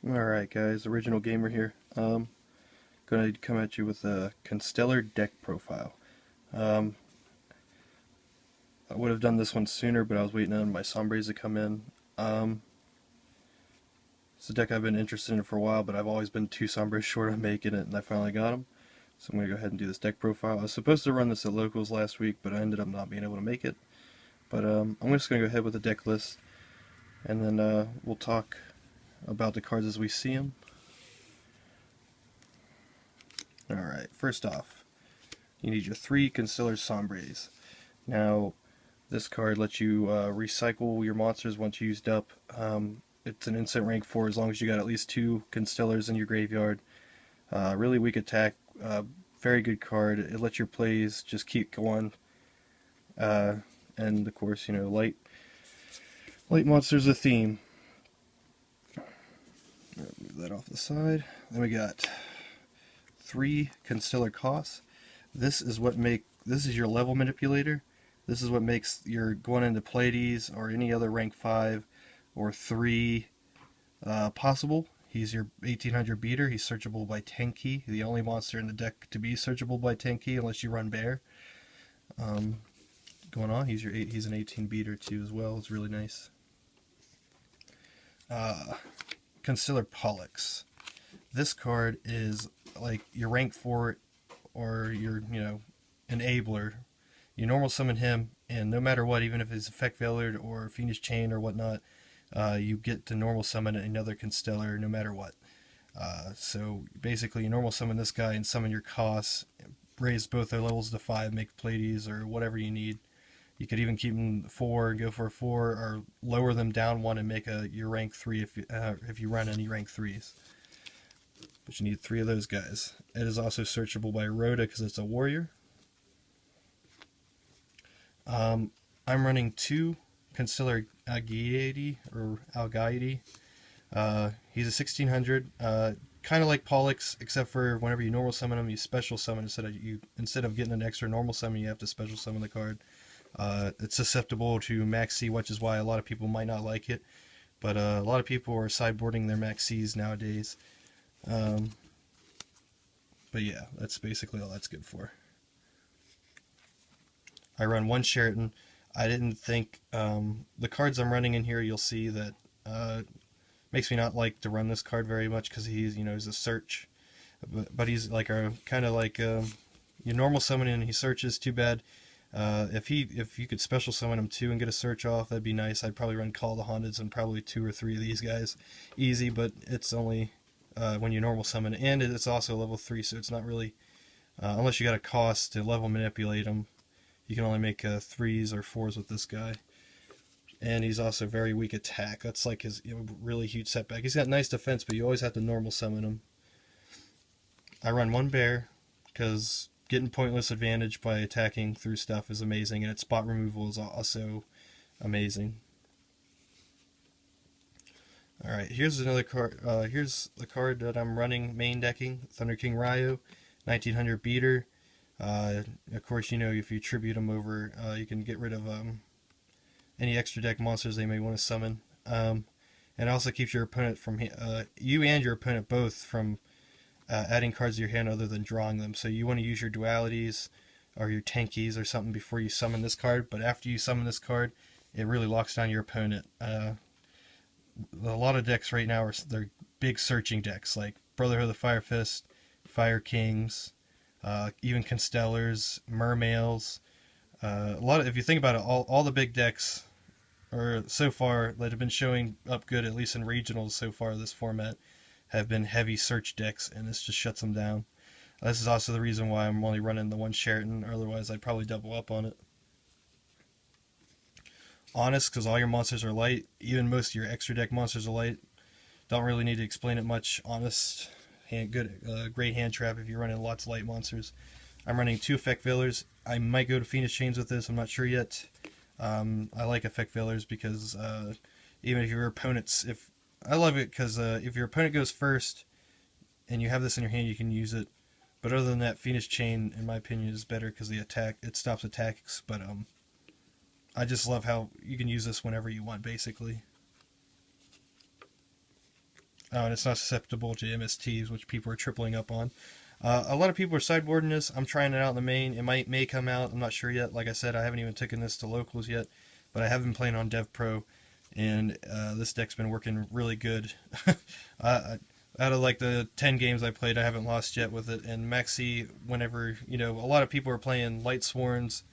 Alright guys, Original Gamer here. Gonna come at you with a Constellar deck profile. Um, I would have done this one sooner, but I was waiting on my Sombres to come in. It's a deck I've been interested in for a while, but I've always been 2 Sombres short on making it, and I finally got them. So I'm gonna go ahead and do this deck profile. I was supposed to run this at locals last week, but I ended up not being able to make it. But I'm just gonna go ahead with the deck list, and then we'll talk about the cards as we see them. Alright, first off, you need your 3 Constellar Sombres. Now, this card lets you recycle your monsters once used up. It's an instant rank 4 as long as you got at least 2 Constellars in your graveyard. Really weak attack, very good card. It lets your plays just keep going. And of course, you know, light monsters a theme. Move that off the side. Then we got 3 Constellar costs. This is your level manipulator. This is what makes your going into Pleiades or any other rank 5 or 3 possible. He's your 1800 beater. He's searchable by 10 key. The only monster in the deck to be searchable by 10 key unless you run bear. Going on, he's an 18 beater too as well. It's really nice. Constellar Pollux. This card is like your rank 4 or your, enabler. You normal summon him, and no matter what, even if it's effect failured or Fiendish Chain or whatnot, you get to normal summon another Constellar no matter what. So basically, you normal summon this guy and summon your costs, raise both their levels to 5, make Pleiades or whatever you need. You could even keep them 4 and go for a 4, or lower them down 1 and make your rank 3 if you run any rank 3s. But you need 3 of those guys. It is also searchable by Rhoda because it's a warrior. I'm running 2 Constellar Algaidi or Algaidi. He's a 1600, kind of like Pollux, except for whenever you normal summon him, you special summon instead of getting an extra normal summon, you have to special summon the card. It's susceptible to Max C, which is why a lot of people might not like it, but a lot of people are sideboarding their Max Cs nowadays. But yeah, that's basically all that's good for. I run 1 Sheraton. I didn't think the cards I'm running in here, you'll see that makes me not like to run this card very much because he's a search, but he's like kind of like your normal summon and he searches. Too bad. If you could special summon him too and get a search off, that'd be nice. I'd probably run Call of the Haunted and probably 2 or 3 of these guys, easy. But it's only when you normal summon, and it's also level 3, so it's not really unless you got a cost to level manipulate him. You can only make 3s or 4s with this guy. And he's also very weak attack. That's like his really huge setback. He's got nice defense, but you always have to normal summon him. I run 1 bear, because getting pointless advantage by attacking through stuff is amazing, and its spot removal is also amazing. Alright, here's another card. Here's the card that I'm running main decking, Thunder King Ryo, 1900 beater. Of course, if you tribute them over, you can get rid of any extra deck monsters they may want to summon. And it also keeps your opponent from you and your opponent both from adding cards to your hand other than drawing them. So you want to use your dualities or your tankies or something before you summon this card. But after you summon this card, it really locks down your opponent. A lot of decks right now they're big searching decks like Brotherhood of the Fire Fist, Fire Kings. Even Constellars, Mermails, if you think about it, all the big decks, or so far that have been showing up good, at least in regionals so far this format, have been heavy search decks, and this just shuts them down. This is also the reason why I'm only running the 1 Sheraton. Otherwise, I'd probably double up on it. Honest, because all your monsters are light. Even most of your extra deck monsters are light. Don't really need to explain it much. Honest. Great hand trap if you're running lots of light monsters. I'm running 2 effect failures. I might go to Fiendish Chains with this. I'm not sure yet. I like effect failures because even if your opponent's, I love it because if your opponent goes first and you have this in your hand, you can use it. But other than that, Fiendish Chain, in my opinion, is better because it stops attacks. But I just love how you can use this whenever you want, basically. and it's not susceptible to MSTs, which people are tripling up on. A lot of people are sideboarding this. I'm trying it out in the main. It may come out. I'm not sure yet. Like I said, I haven't even taken this to locals yet, but I have been playing on Dev Pro, and this deck's been working really good. Out of like the 10 games I played, I haven't lost yet with it. And Maxi, whenever, a lot of people are playing Light Swarms,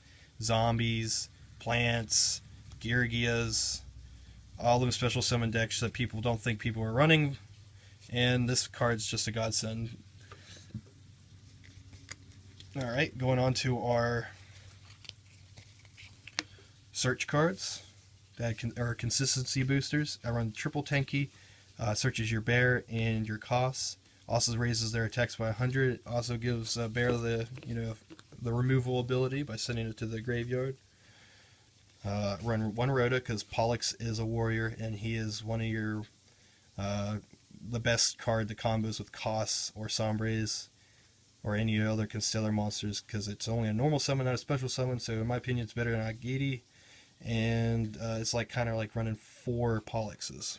Zombies, Plants, Girgias, all them special summon decks that people don't think people are running, and this card's just a godsend. Alright, going on to our search cards that are consistency boosters. I run triple Tenki. Searches your bear and your costs. Also raises their attacks by 100. Also gives bear the the removal ability by sending it to the graveyard. Run one Rhoda because Pollux is a warrior and he is one of your the best card that combos with costs or sombres or any other Constellar monsters because it's only a normal summon, not a special summon. So in my opinion, it's better than Agiti, and it's like kind of like running 4 Polluxes.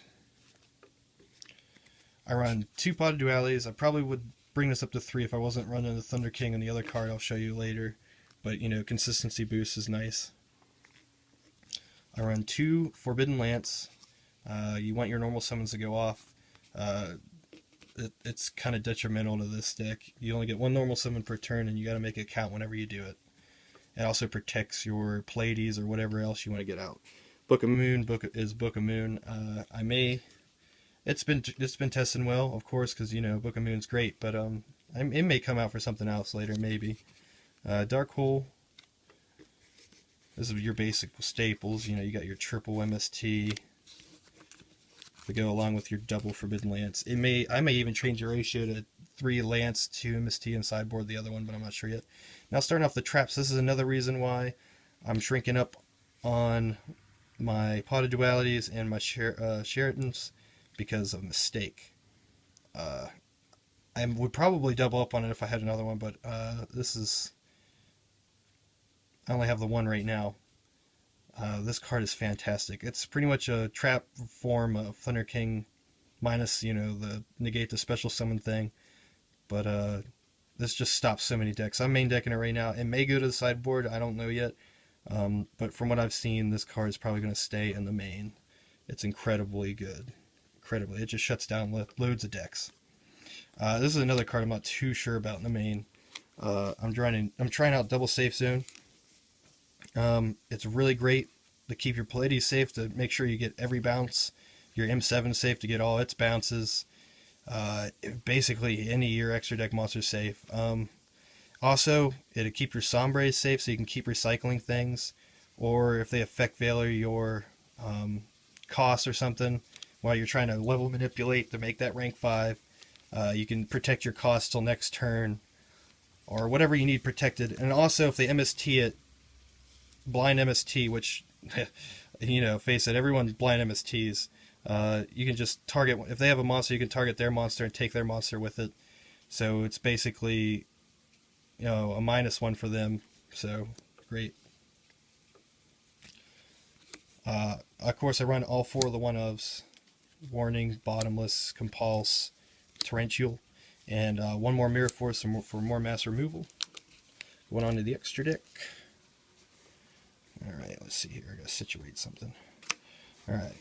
I run 2 Potted Dualities. I probably would bring this up to 3 if I wasn't running the Thunder King and the other card I'll show you later. But, consistency boost is nice. I run 2 Forbidden Lance. You want your normal summons to go off. It's kind of detrimental to this deck. You only get 1 normal summon per turn, and you got to make it count whenever you do it. It also protects your Pleiades or whatever else you want to get out. Book of Moon is Book of Moon. It's been testing well, of course, because Book of Moon's great, but it may come out for something else later, maybe. Dark Hole. This is your basic staples. You got your triple MST to go along with your double Forbidden Lance. I may even change your ratio to 3 Lance, 2 MST, and sideboard the other one, but I'm not sure yet. Now starting off the traps. This is another reason why I'm shrinking up on my Potted Dualities and my Sheratons. Because of mistake. I would probably double up on it if I had another one, but I only have the one right now. This card is fantastic. It's pretty much a trap form of Thunder King, minus the negate the special summon thing. But this just stops so many decks. I'm main decking it right now. It may go to the sideboard. I don't know yet. But from what I've seen, this card is probably going to stay in the main. It's incredibly good. It just shuts down loads of decks. This is another card I'm not too sure about in the main. I'm trying out Double Safe Zone. It's really great to keep your Pleiades safe, to make sure you get every bounce. Your M7 safe to get all its bounces. Basically any of your extra deck monsters safe. Also, it'll keep your Sombres safe so you can keep recycling things. Or if they affect Valor, your cost or something, while you're trying to level manipulate to make that rank 5, you can protect your cost till next turn, or whatever you need protected. And also, if they MST it, blind MST, which, face it, everyone blind MSTs, you can just target, if they have a monster, you can target their monster and take their monster with it. So it's basically, a -1 for them. So, great. Of course, I run all 4 of the 1-ofs. Warning, Bottomless, Compulse, Torrential, and 1 more Mirror Force for more mass removal. Going on to the extra deck. Alright, let's see here. I gotta situate something. Alright,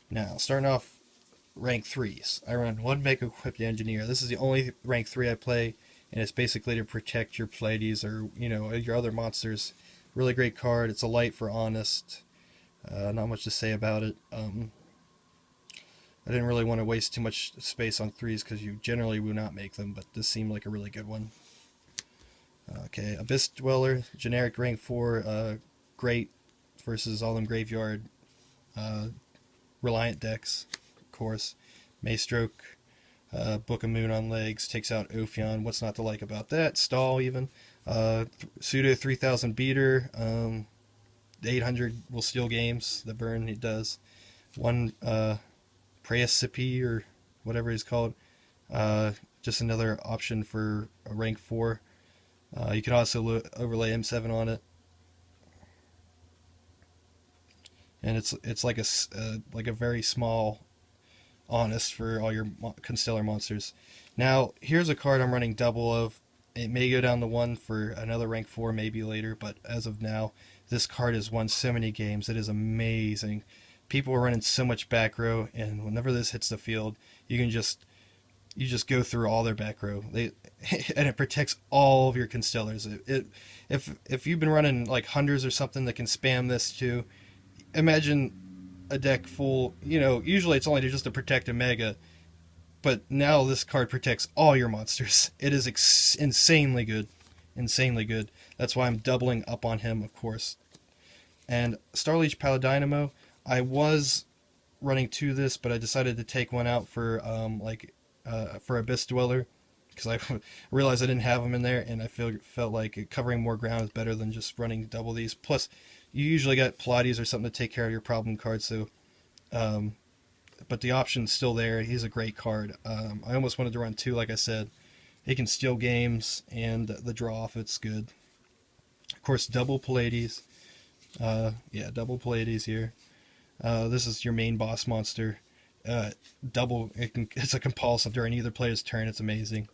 now starting off rank 3s. I run 1 Mega Equipped Engineer. This is the only rank 3 I play, and it's basically to protect your Pleiades or your other monsters. Really great card. It's a light for honest. Not much to say about it. I didn't really want to waste too much space on 3s because you generally will not make them, but this seemed like a really good one. Okay, Abyss Dweller, generic rank 4, great versus all them graveyard reliant decks, of course. Maystroke, Book of Moon on legs, takes out Ophion. What's not to like about that? Stall even. Pseudo 3000 beater, 800 will steal games. The burn it does. 1 Praesipi or whatever he's called. Just another option for a rank 4. You can also overlay M7 on it, and it's like a very small honest for all your Constellar monsters. Now, here's a card I'm running double of. It may go down to 1 for another rank 4 maybe later, but as of now, this card has won so many games. It is amazing. People are running so much back row, and whenever this hits the field, you just go through all their back row. And it protects all of your Constellars. If you've been running like hunters or something that can spam this too, imagine a deck full. Usually it's only just to protect a mega, but now this card protects all your monsters. It is insanely good, insanely good. That's why I'm doubling up on him, of course. And Starleech Paladynamo, I was running to this, but I decided to take one out for for Abyss Dweller, because I realized I didn't have them in there, and I felt like covering more ground is better than just running double these. Plus, you usually got Pilates or something to take care of your problem cards, so but the option's still there. He's a great card. I almost wanted to run 2, like I said. He can steal games, and the draw off it's good. Of course, double Pallades. Yeah, double Pallades here. This is your main boss monster. It's a compulsive during either player's turn. It's amazing.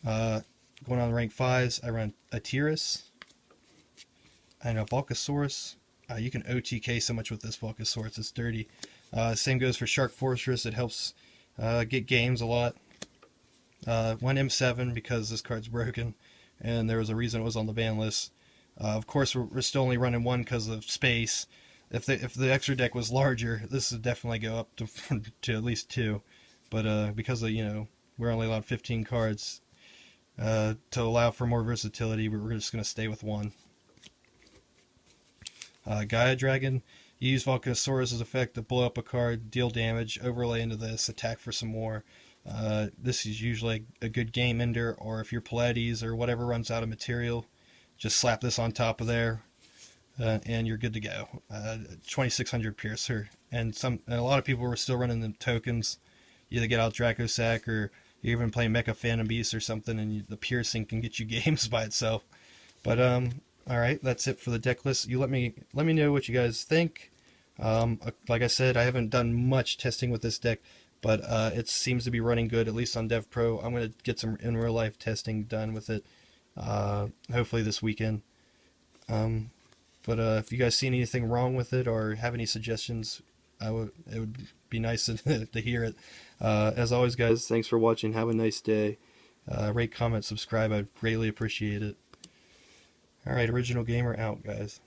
Going on rank 5s, I run a Tiras and a Volcasaurus. You can OTK so much with this Volcasaurus, it's dirty. Same goes for Shark Fortress, it helps get games a lot. One M7 because this card's broken, and there was a reason it was on the ban list. Of course, we're still only running 1 because of space. If the extra deck was larger, this would definitely go up to to at least 2. But because of we're only allowed 15 cards, to allow for more versatility, we're just going to stay with 1. Gaia Dragon, you use Volcasaurus' effect to blow up a card, deal damage, overlay into this, attack for some more. This is usually a good game ender, or if your Pallades or whatever runs out of material, just slap this on top of there, and you're good to go. 2600 Piercer, and a lot of people were still running the tokens. You either get out Dracosac, or you're even playing Mecha Phantom Beast or something, and the piercing can get you games by itself. But all right, that's it for the deck list. You let me know what you guys think. Like I said, I haven't done much testing with this deck, but it seems to be running good, at least on Dev Pro. I'm going to get some in real life testing done with it, hopefully this weekend. But if you guys see anything wrong with it or have any suggestions, it would be nice to hear it. As always, guys, thanks for watching. Have a nice day. Rate, comment, subscribe. I'd greatly appreciate it. Alright, Original Gamer out, guys.